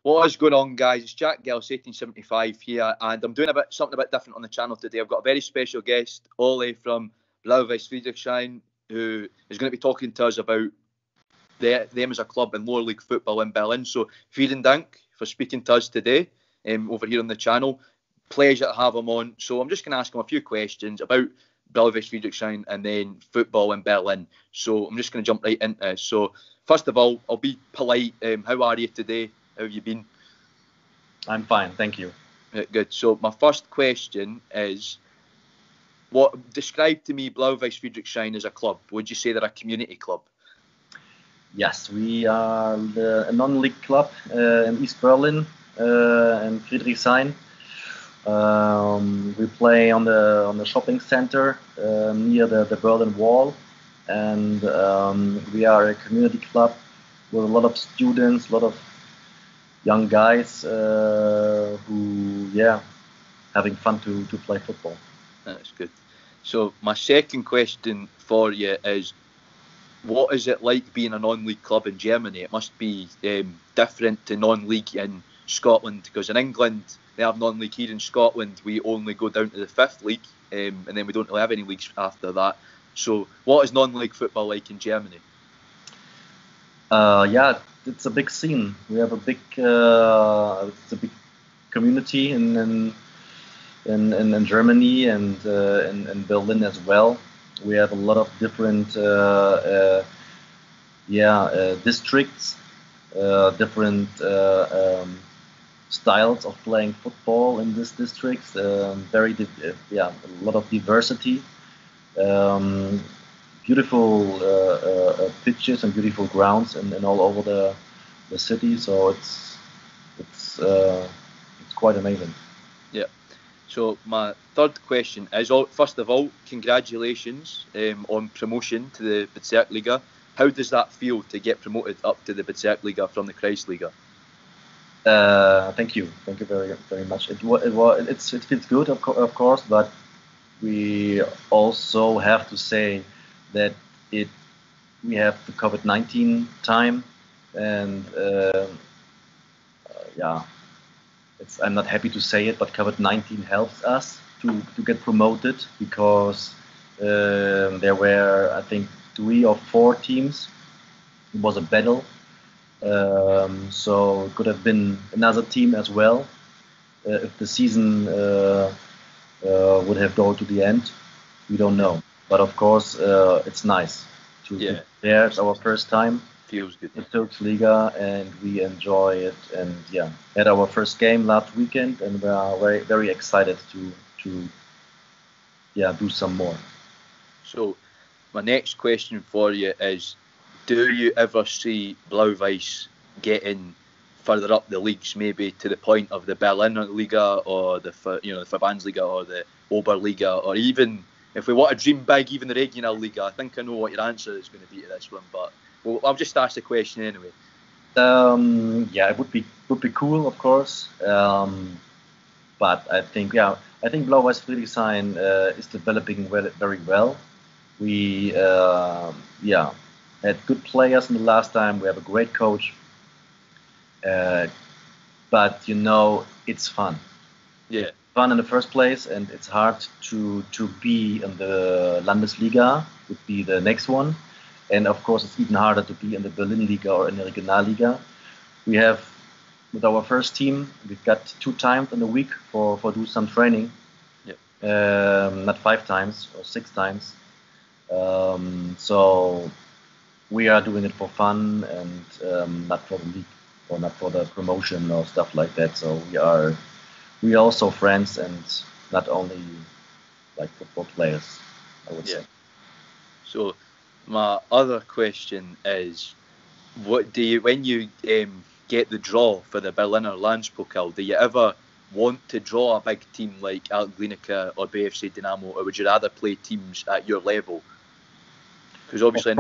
What is going on, guys? It's Jack Gels 1875 here, and I'm doing something a bit different on the channel today. I've got a very special guest, Ole from Blau Weiß Friedrichshain, who is going to be talking to us about them as a club in lower league football in Berlin. So, vielen Dank for speaking to us today over here on the channel. Pleasure to have him on. So, I'm just going to ask him a few questions about Blau Weiß Friedrichshain and then football in Berlin. So, I'm just going to jump right into it. So, first of all, I'll be polite. How are you today? How have you been? I'm fine, thank you. Good. So my first question is, describe to me Blau Weiß Friedrichshain as a club. Would you say they're a community club? Yes, we are a non-league club in East Berlin, in Friedrichshain. We play on the shopping center near the Berlin Wall, and we are a community club with a lot of students, a lot of young guys who, having fun to play football. That's good. So my second question for you is, what is it like being a non-league club in Germany? It must be different to non-league in Scotland, because in England they have non-league. Here in Scotland we only go down to the 5th league, and then we don't really have any leagues after that. So what is non-league football like in Germany? It's a big scene. We have a big community in Germany and in Berlin as well. We have a lot of different districts, different styles of playing football in these districts. A lot of diversity. Beautiful pitches and beautiful grounds and all over the city, so it's quite amazing. Yeah. So my third question is, first of all, congratulations on promotion to the Bezirksliga. How does that feel to get promoted up to the Bezirksliga from the Kreisliga? Thank you very very much. It feels good, of course, but we also have to say that we have the COVID-19 time, and I'm not happy to say it, but COVID-19 helps us to get promoted, because there were, I think, 3 or 4 teams. It was a battle, so it could have been another team as well if the season would have gone to the end. We don't know, but of course it's nice to be there. It's our first time. Feels good. The Bezirksliga, and we enjoy it. And had our first game last weekend, and we are very very excited to do some more. So my next question for you is, do you ever see Blau Weiß getting further up the leagues, maybe to the point of the Berliner Liga or the Verbandsliga or the Oberliga, or even, if we want to dream big, even the Regionalliga? I think I know what your answer is going to be to this one, but I'll just ask the question anyway. It would be cool, of course, but I think Blau Weiß Friedrichshain is developing very well. We had good players in the last time. We have a great coach, but it's fun. Yeah. Fun in the first place, and it's hard to be in the Landesliga, would be the next one, and of course it's even harder to be in the Berlin Liga or in the Regionalliga. We have, with our first team, we've got 2 times in a week for do some training. Not 5 times or 6 times. So we are doing it for fun, and not for the league or not for the promotion or stuff like that. So we are also friends, and not only like football players, I would say. So my other question is, what do you, when you get the draw for the Berliner Landespokal, do you ever want to draw a big team like Altglinica or BFC Dynamo, or would you rather play teams at your level? Because obviously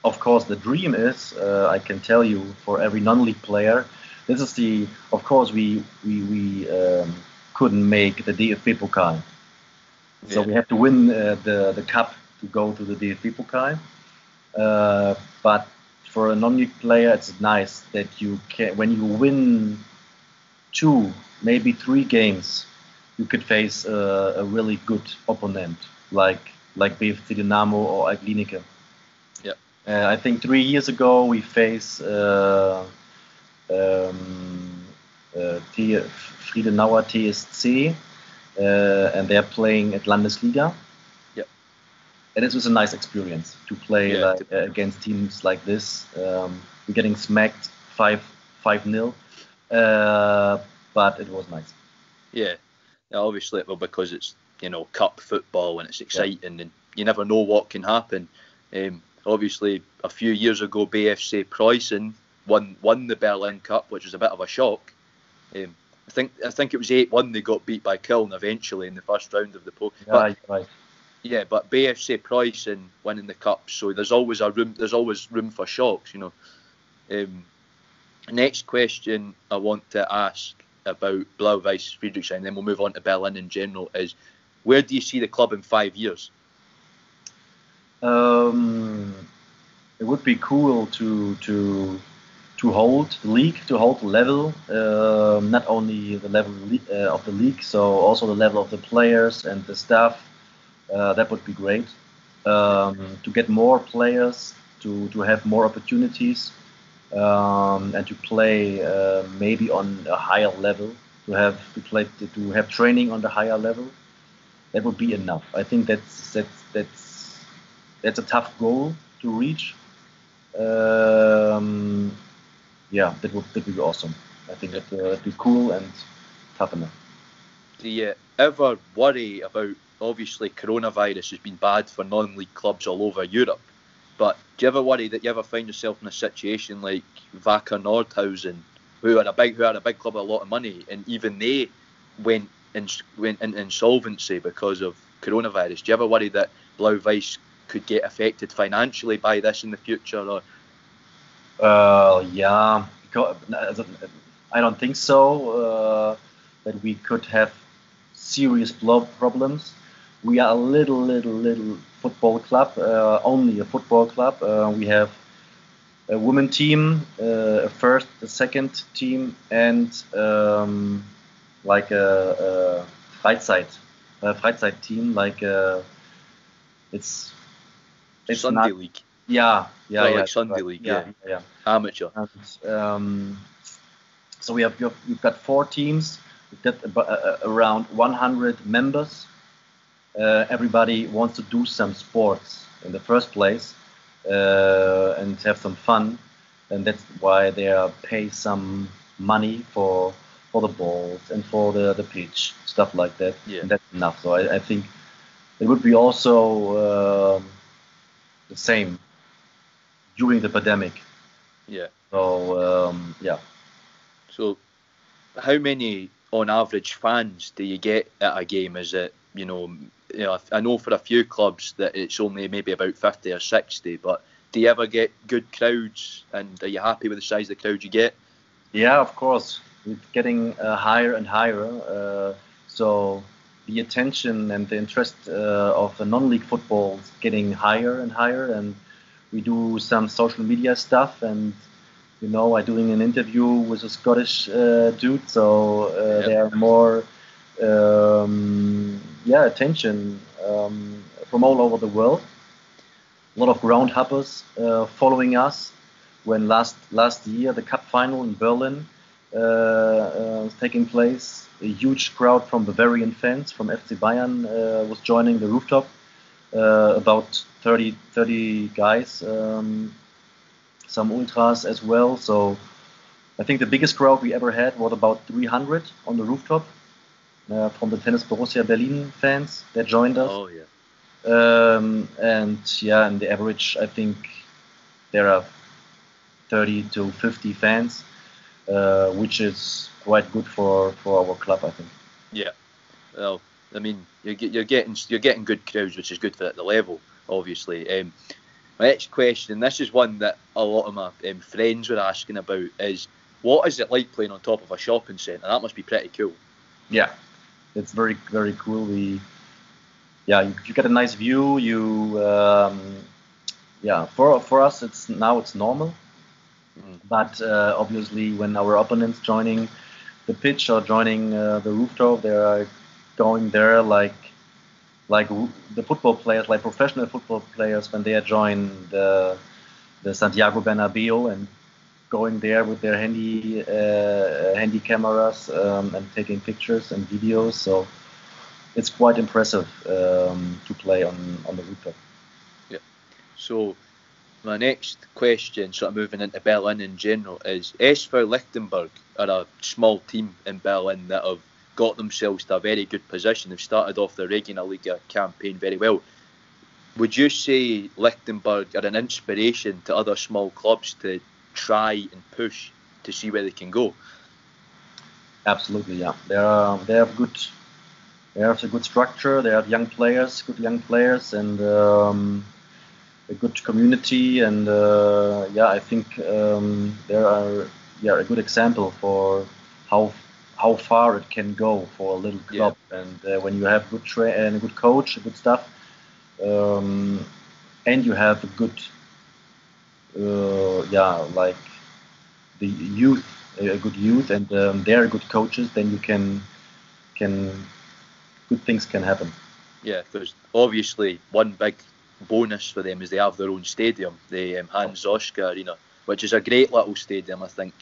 Of course, the dream is, I can tell you, for every non-league player, this is of course we couldn't make the DFB Pokal. So we have to win the cup to go to the DFB Pokal. But for a non-league player, it's nice that you can, when you win 2, maybe 3 games, you could face a really good opponent like BFC Dynamo or Aglinike. Yeah. I think 3 years ago we faced Friedenauer TSC, and they're playing at Landesliga. Yep. And it was a nice experience to play against teams like this. We're getting smacked 5-0, but it was nice. Yeah, obviously, well, because it's cup football and it's exciting, and you never know what can happen. Obviously, a few years ago, BFC Preußen won the Berlin Cup, which was a bit of a shock. I think it was 8-1. They got beat by Köln eventually in the first round of the poll. Right. Yeah, but BFC Preußen winning the cup, so there's always room for shocks, Next question I want to ask about Blau Weiß Friedrichshain, then we'll move on to Berlin in general, is where do you see the club in 5 years? It would be cool to hold the league, to hold the level, not only the level of the league, so also the level of the players and the staff. That would be great. To get more players, to have more opportunities, and to play maybe on a higher level, to have training on the higher level. That would be enough. I think that's a tough goal to reach. That would be awesome. I think that'd be cool and tough enough. Do you ever worry about, obviously coronavirus has been bad for non-league clubs all over Europe, but do you ever worry that you ever find yourself in a situation like Wacker Nordhausen, who are a big club with a lot of money, and even they went into insolvency because of coronavirus? Do you ever worry that Blau Weiß could get affected financially by this in the future? Or yeah, because I don't think so. That we could have serious problems. We are a little football club, only a football club. We have a women team, a first, a second team, and like a Freizeit team, like it's Sunday league. Like Sunday league, amateur. And, so we've got 4 teams. We've got around 100 members. Everybody wants to do some sports in the first place and have some fun, and that's why they pay some money for the balls and for the pitch, stuff like that. Yeah. And that's enough. So I think it would be also the same during the pandemic. Yeah. So So how many on average fans do you get at a game? Is it I know for a few clubs that it's only maybe about 50 or 60, but do you ever get good crowds, and are you happy with the size of the crowd you get? Yeah, of course. It's getting higher and higher. So the attention and the interest of the non-league football is getting higher and higher, and we do some social media stuff, and I'm doing an interview with a Scottish dude, so there are more attention from all over the world. A lot of ground hoppers following us. When last year the cup final in Berlin was taking place, a huge crowd from Bavarian fans from FC Bayern was joining the rooftop. About 30 guys, some ultras as well. So I think the biggest crowd we ever had was about 300 on the rooftop from the Tennis Borussia Berlin fans that joined us. Oh yeah. And the average, I think there are 30 to 50 fans, which is quite good for our club, I think. Yeah. Well, I mean, you're getting good crowds, which is good for the level, obviously. My next question, this is one that a lot of my friends were asking about, is what is it like playing on top of a shopping centre? That must be pretty cool. Yeah, it's very, very cool. You get a nice view. For us, it's normal. But obviously, when our opponents joining the pitch or joining the rooftop, they are going there like the football players, like professional football players, when they join the Santiago Bernabeu and going there with their handy cameras and taking pictures and videos. So it's quite impressive to play on the rooftop. Yeah. So my next question, sort of moving into Berlin in general, is SV Lichtenberg are a small team in Berlin that have got themselves to a very good position. They've started off the Regionalliga campaign very well. Would you say Lichtenberg are an inspiration to other small clubs to try and push to see where they can go? Absolutely, yeah. They have a good structure. They have good young players, and a good community. And I think they are a good example for how far it can go for a little club. Yeah. And when you have a good coach, a good staff, and you have a good like the youth, a good youth, and they're good coaches, then you can good things can happen. Yeah, there's obviously one big bonus for them is they have their own stadium, the Hans Oskar Arena, which is a great little stadium, I think.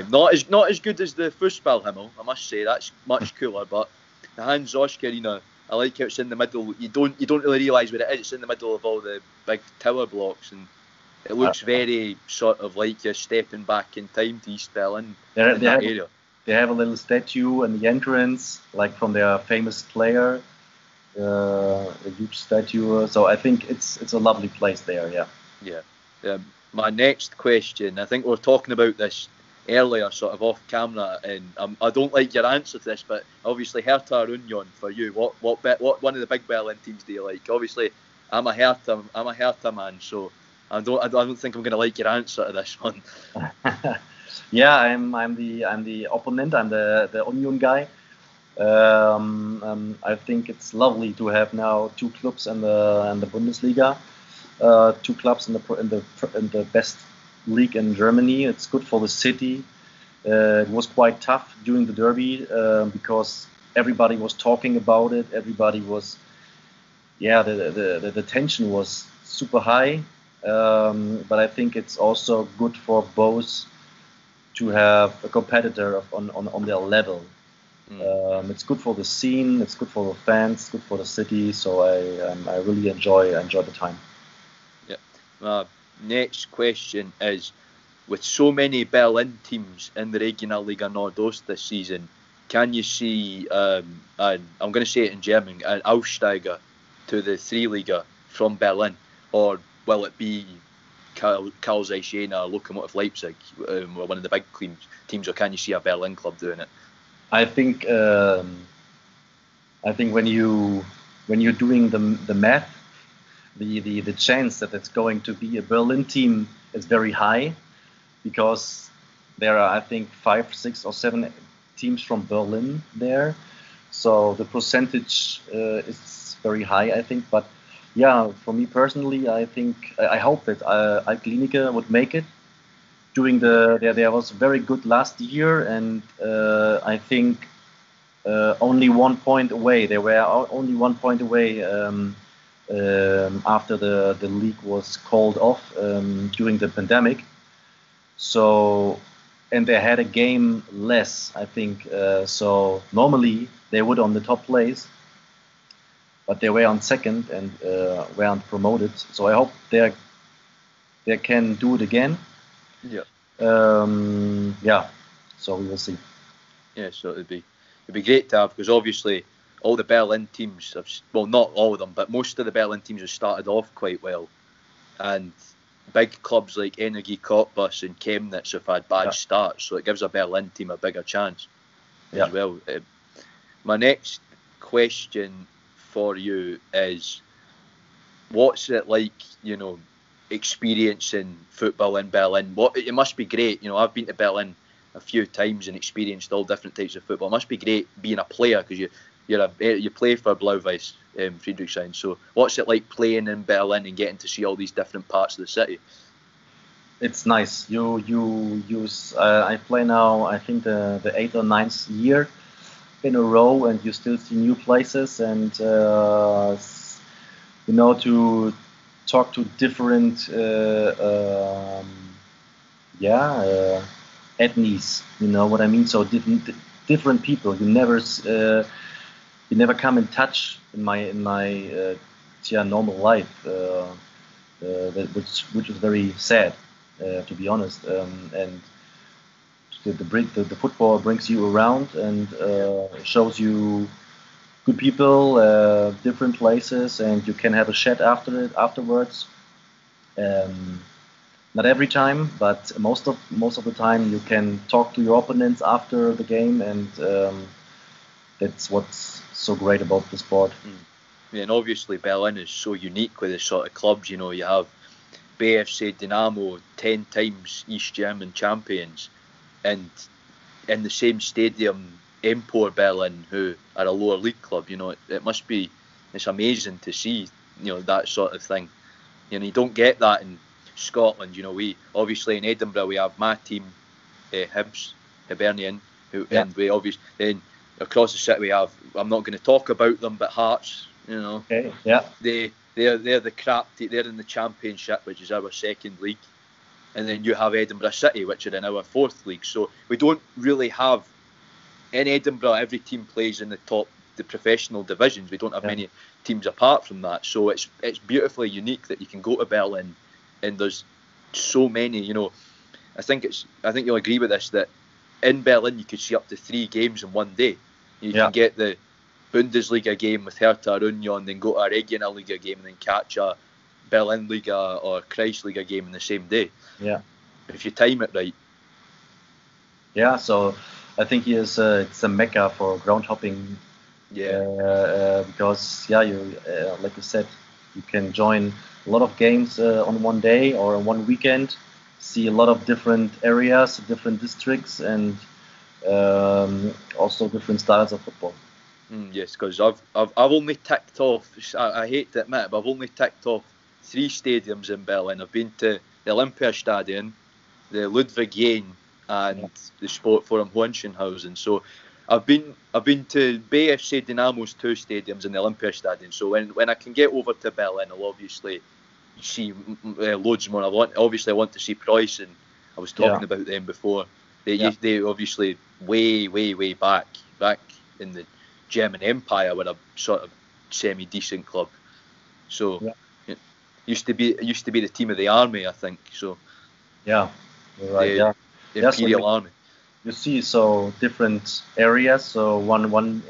Not as good as the Fußballhimmel, I must say. That's much cooler, but the Hans Oskar Arena, I like how it's in the middle. You don't really realise where it is. It's in the middle of all the big tower blocks, and it looks very sort of like you're stepping back in time to East Berlin in that area. They have a little statue in the entrance, like from their famous player, a huge statue. So I think it's a lovely place there. Yeah. Yeah. My next question, I think we were talking about this earlier, sort of off camera, and I don't like your answer to this, but obviously Hertha Union for you. What one of the big Berlin teams do you like? Obviously, I'm a Hertha man, so I don't think I'm going to like your answer to this one. Yeah, I'm the opponent. I'm the Union guy. I think it's lovely to have now two clubs in the Bundesliga, two clubs in the best league in Germany. It's good for the city. It was quite tough during the derby because everybody was talking about it. Everybody was, the tension was super high. But I think it's also good for both to have a competitor on their level. It's good for the scene, it's good for the fans, it's good for the city. So I really enjoy the time. Yeah. Next question is, with so many Berlin teams in the Regionalliga Nordost this season, can you see, and I'm going to say it in German, an Aufsteiger to the 3 Liga from Berlin, or will it be Karl Zeiss Jena, Lokomotiv Leipzig, one of the big teams, or can you see a Berlin club doing it? I think when you're doing the math, the chance that it's going to be a Berlin team is very high, because there are, I think, 5, 6, or 7 teams from Berlin there. So the percentage is very high, I think. But yeah, for me personally, I hope that Altlinike would make it. There was very good last year, and I think only 1 point away. They were only 1 point away after the league was called off during the pandemic. So, and they had a game less, I think. So normally they would on the top place, but they were on second and weren't promoted. So I hope they can do it again. Yeah. So we will see. Yeah, so it'd be great to have, because obviously all the Berlin teams have, well, not all of them, but most of the Berlin teams have started off quite well, and big clubs like Energie Cottbus and Chemnitz have had bad starts, so it gives a Berlin team a bigger chance as well. My next question for you is, what's it like, experiencing football in Berlin? It must be great. I've been to Berlin a few times and experienced all different types of football. It must be great being a player, because you play for Blau Weiß Friedrichshain. So what's it like playing in Berlin and getting to see all these different parts of the city? It's nice. You use. I play now. I think the eighth or ninth year in a row, and you still see new places, and to talk to different ethnies. You know what I mean? So different people. You never come in touch in my normal life, which is very sad, to be honest. And the football brings you around and shows you good people, different places, and you can have a chat afterwards. Um, Not every time, but most of the time you can talk to your opponents after the game, and that's what's so great about the sport. Yeah, and obviously Berlin is so unique with the sort of clubs. You know, you have BFC Dynamo, 10 times East German champions, and in the same stadium, Empor Berlin, who are a lower league club. You know, it's amazing to see, that sort of thing. You know, you don't get that in Scotland. You know, we obviously in Edinburgh we have my team, Hibs, Hibernian, and we obviously then across the city we have. I'm not going to talk about them, but Hearts. You know, okay, yeah, they're the crap. They're in the Championship, which is our second league, and then you have Edinburgh City, which are in our fourth league. So we don't really have in Edinburgh. Every team plays in the professional divisions. We don't have many teams apart from that. So it's beautifully unique that you can go to Berlin, and there's so many. You know, I think you'll agree with this, that in Berlin you could see up to 3 games in one day. You can get the Bundesliga game with Hertha Union, then go to a Regionalliga game, and then catch a Berlin Liga or Kreisliga game in the same day. Yeah. If you time it right. Yeah. So I think it's a mecca for ground hopping. Yeah. Because you like you said, you can join a lot of games on one day or on one weekend, see a lot of different areas, different districts, and also different styles of football. Yes, because I've only ticked off. I hate to admit it, but I've only ticked off 3 stadiums in Berlin. I've been to the Olympiastadion, the Ludwig-Jahn, and the Sportforum Hohenschönhausen. So I've been to BFC Dynamo's 2 stadiums in the Olympiastadion. So when I can get over to Berlin, I'll obviously see loads more. I want to see Preußen. I was talking about them before. They obviously way back in the German Empire were a sort of semi-decent club. So it used to be the team of the army, I think. So yeah, you're right. The Imperial Army. You see, so different areas. So one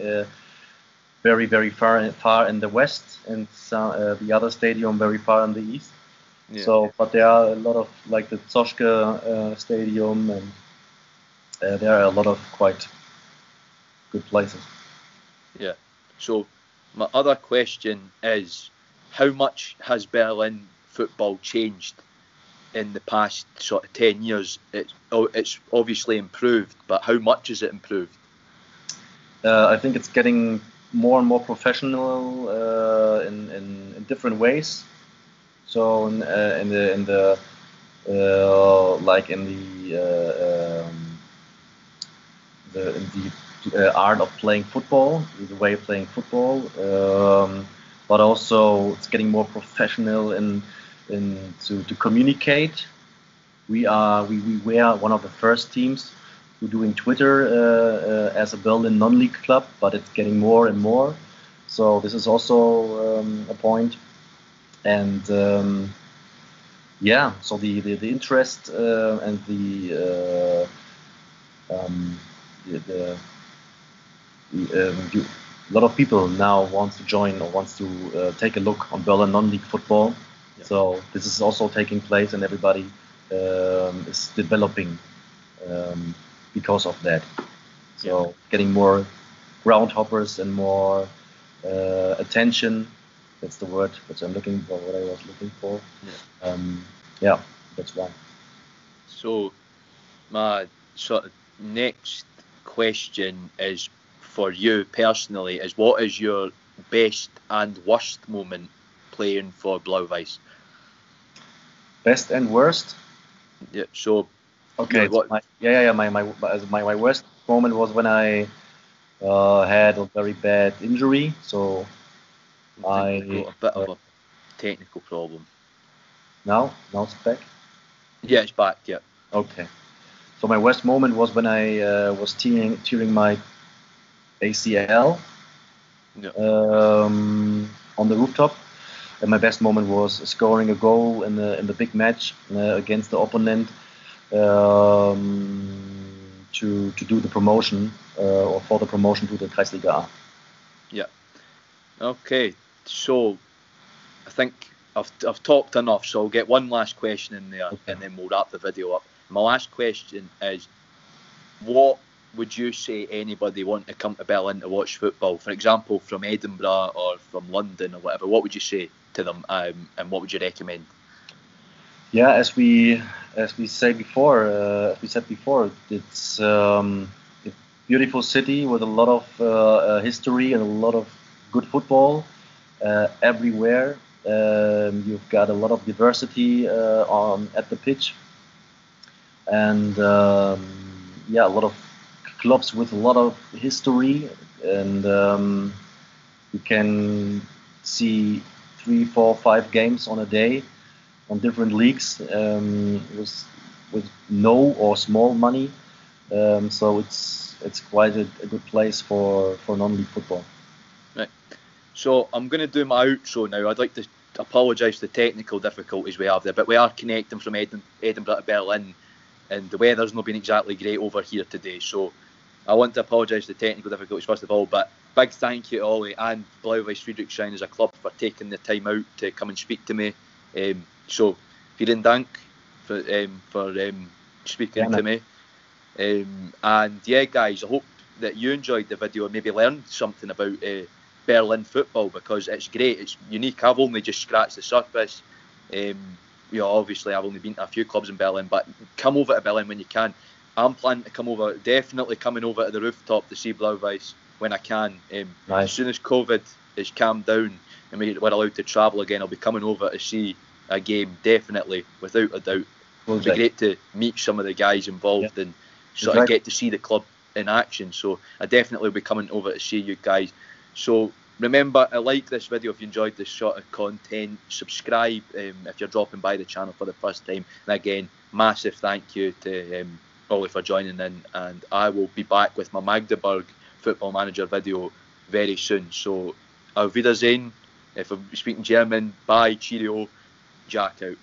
very far in the west, and the other stadium very far in the east. Yeah. So, but there are a lot of, like the Zoschke Stadium, and there are a lot of quite good places. Yeah. So my other question is, how much has Berlin football changed in the past sort of 10 years? It's obviously improved, but how much has it improved? I think it's getting more and more professional in different ways. So in the art of playing football, the way of playing football, but also it's getting more professional to communicate. We were one of the first teams who doing Twitter as a Berlin non-league club, but it's getting more and more. So this is also a point. And so the interest and a lot of people now wants to join or wants to take a look on Berlin non-league football. Yeah. So this is also taking place, and everybody is developing because of that. So getting more ground hoppers and more attention. That's the word which I'm looking for. What I was looking for. That's why. So my sort of next question is for you personally: is what is your best and worst moment playing for Blau Weiß? Best and worst? Yeah. So. Okay. Yeah, what? My worst moment was when I had a very bad injury. So I think you've I got a bit of a technical problem. now it's back. Yeah, it's back. Yeah. Okay. So my worst moment was when I was tearing my ACL Yeah. on the rooftop. And my best moment was scoring a goal in the big match against the opponent to do the promotion or for the promotion to the Kreisliga A. Yeah. Okay. So I think I've talked enough. So I'll get one last question in there, Okay. and then we'll wrap the video up. My last question is: what would you say anybody want to come to Berlin to watch football? For example, from Edinburgh or from London or whatever. What would you say to them, and what would you recommend? Yeah, as we said before, it's a beautiful city with a lot of history and a lot of good football everywhere. You've got a lot of diversity on at the pitch, and yeah, a lot of clubs with a lot of history, and you can see 3, 4, 5 games on a day on different leagues with no or small money. So it's quite a good place for non-league football. Right. So I'm going to do my outro now. I'd like to apologise for the technical difficulties we have there, but we are connecting from Edinburgh to Berlin, and the weather's not been exactly great over here today. So I want to apologise for the technical difficulties first of all, but big thank you to Ollie and Blau Weiß Friedrichshain as a club for taking the time out to come and speak to me. So vielen Dank for speaking to me. And yeah, guys, I hope that you enjoyed the video and maybe learned something about Berlin football, because it's great, it's unique. I've only just scratched the surface. Obviously I've only been to a few clubs in Berlin, but come over to Berlin when you can. I'm planning to come over, definitely coming over to the rooftop to see Blau Weiß when I can. Nice. As soon as COVID is calmed down and we're allowed to travel again, I'll be coming over to see a game, definitely, without a doubt. It'd be great to meet some of the guys involved and sort of get to see the club in action. So I definitely will be coming over to see you guys. So remember to like this video if you enjoyed this sort of content. Subscribe if you're dropping by the channel for the first time. And again, massive thank you to Ollie for joining in. And I will be back with my Magdeburg Football Manager video very soon. So auf Wiedersehen. If I'm speaking German, bye, cheerio, Jack out.